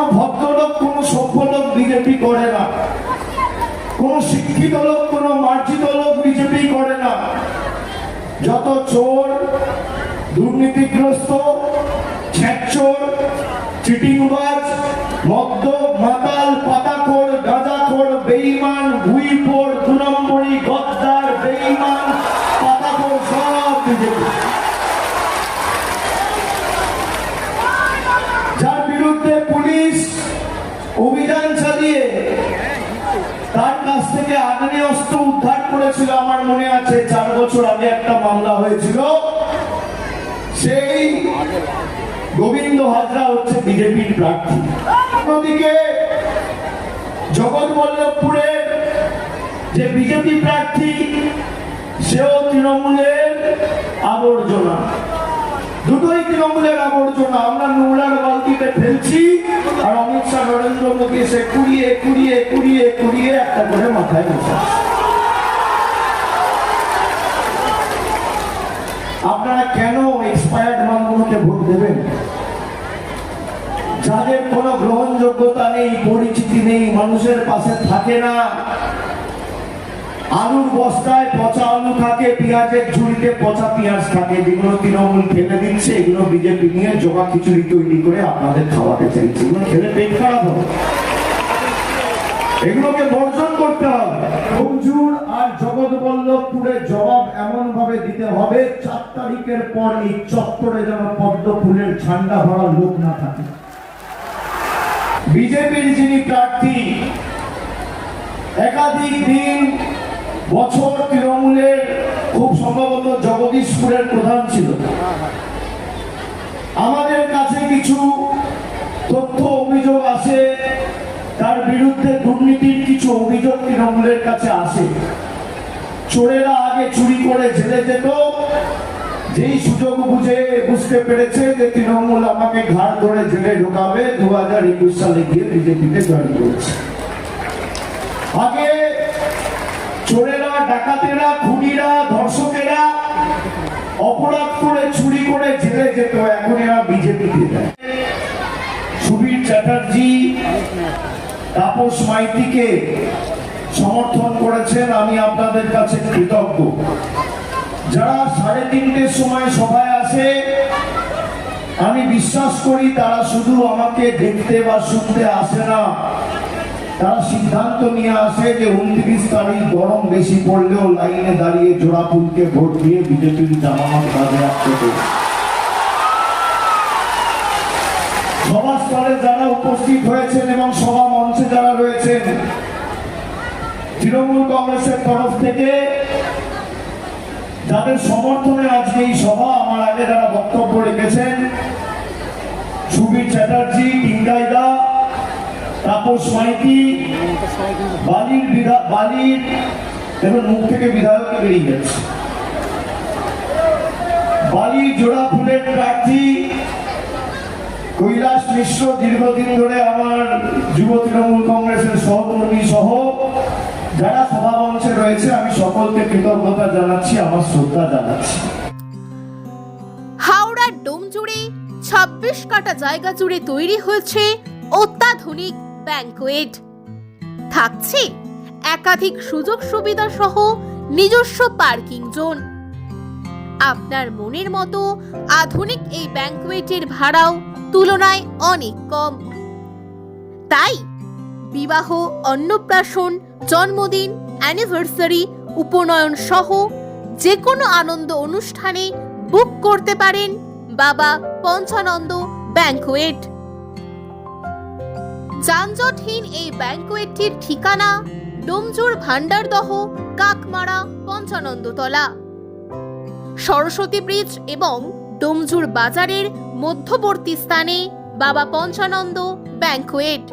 কোনো ভদ্রলোক, কোনো সভ্য লোক বিজেপি করে না, কোন শিক্ষিত লোক, কোন মার্জিত লোক বিজেপি করে না। যত চোর, দুর্নীতিগ্রস্ত, ছ্যাঁচোর, চিটিংবাজ, মদ্য, মাতাল, পাতাখোর, গাঁজাখোর, বেঈমান, ভুইপোর, 2 নম্বরি, গদ্দার, বেঈমান, পাতাখোর সব বিজেপি। যার বিরুদ্ধে পুলিশ অভিযান চালিয়ে তার কাছ থেকে আগ্নেয়াস্ত্র উদ্ধার করেছিল, আমার মনে আছে 4 বছর আগে একটা মামলা হয়েছিল। সেই গোবিন্দ হাজরা হচ্ছে বিজেপির প্রার্থী। অন্যদিকে জগৎবল্লভপুরের যে বিজেপি প্রার্থী, সেও তৃণমূলের আবর্জনা। দুটোই তৃণমূলের আবর্জনা। আমরা নোংরার বালতিতে ফেলছি, আর অমিত শাহ, নরেন্দ্র মোদী এসে কুড়িয়ে কুড়িয়ে কুড়িয়ে কুড়িয়ে একটা করে মাথায় বসে। আপনারা কেন এক্সপায়ার্ড মালগুলোকে ভোট দেবেন? যাদের কোনো গ্রহণযোগ্যতা নেই, পরিচিতি নেই, মানুষের পাশে থাকে না। আলুর বস্তায় পচা আলু থাকে, পেঁয়াজের ঝুড়িতে পচা পেঁয়াজ থাকে, যেগুলো তৃণমূল ফেলে দিচ্ছে, এগুলো বিজেপি নিয়ে জোগা খিচুড়ি তৈরি করে আপনাদের খাওয়াতে চাইছে। এগুলো খেলে পেট খারাপ হবে, এগুলোকে বর্জন করতে হবে। ডোমজুড় আর জগৎবল্লভপুরের জবাব এমন ভাবে দিতে হবে, 4 তারিখের পর এই চত্বরে যেন পদ্ম ফুলের ঝান্ডা ভরা লোক না থাকে। বিজেপির যিনি প্রার্থী, একাধিক দিন বছর তৃণমূলের, খুব সম্ভবত জগদীশপুরের প্রধান ছিল। আমাদের কাছে কিছু তথ্য অভিযোগ আসে, তার বিরুদ্ধে দুর্নীতির কিছু অভিযোগ তৃণমূলের কাছে আসে। চোরেরা আগে চুরি করে জেলে যেত, যেই সুযোগ বুঝতে পেরেছে যে তৃণমূল আমাকে ঘাড় ধরে জেলে ঢোকাবে, 2021 সালে গিয়ে বিজেপিতে জয়েন করেছে। আগে চোরেরা, ডাকাতেরা, খুনিরা, ধর্ষকেরা অপরাধ করে চুরি করে জেলে যেত, এখন এরা বিজেপিতে যায়। সুবীর চ্যাটার্জি, তাপস মাইতিকে সমর্থন করেছেন, আমি আপনাদের কাছে কৃতজ্ঞ। যারা 3:30টার সময় সভায় আসে, আমি বিশ্বাস করি তারা শুধু আমাকে দেখতে বা শুনতে আসে না, তারা সিদ্ধান্ত নিয়ে আসে যে 29 তারিখ গরম বেশি পড়লেও লাইনে দাঁড়িয়ে জোড়া ফুলকে ভোট দিয়ে বিজেপির জামানত বাজে রাখতে হবে। সভাস্থলে যারা উপস্থিত হয়েছেন এবং সভা মঞ্চে যারা রয়েছেন, তৃণমূল কংগ্রেসের তরফ থেকে যাদের সমর্থনে আজকে এই সভা, আমার আগে যারা বক্তব্য রেখেছেন, সুবীর চ্যাটার্জি, টিঙ্গাইদা, তাপস মাইতি, বালির দেখুন মুখ থেকে বিধায়ক বেরিয়ে যাচ্ছে, বালির জোড়া ফুলের প্রার্থী কৈলাস মিশ্র, দীর্ঘদিন ধরে আমার যুব তৃণমূল কংগ্রেসের সহকর্মী সহ যারা সভা মঞ্চে রয়েছে, আমি সকলকে কৃতজ্ঞতা জানাচ্ছি, আমার শ্রদ্ধা জানাচ্ছি। হাওড়ার ডোমজুড়ে 26 কাটা জায়গা জুড়ে তৈরি হয়েছে অত্যাধুনিক ব্যাংকুয়েট। থাকছে একাধিক সুযোগ সুবিধা সহ নিজস্ব পার্কিং জোন। আপনার মনের মতো আধুনিক এই ব্যাংকুয়েটের ভাড়াও তুলনায় অনেক কম। তাই বিবাহ, অন্নপ্রাশন, জন্মদিন, অ্যানিভার্সারি, উপনয়ন সহ যে কোনো আনন্দ অনুষ্ঠানে বুক করতে পারেন বাবা পঞ্চানন্দ ব্যাংকুয়েট। যানজটহীন এই ব্যাংকুয়েটটির ঠিকানা ডোমজুড় ভান্ডারদহ কাকমারা পঞ্চানন্দতলা, সরস্বতী ব্রিজ এবং ডোমজুড় বাজারের মধ্যবর্তী স্থানে বাবা পঞ্চানন্দ ব্যাংকুয়েট।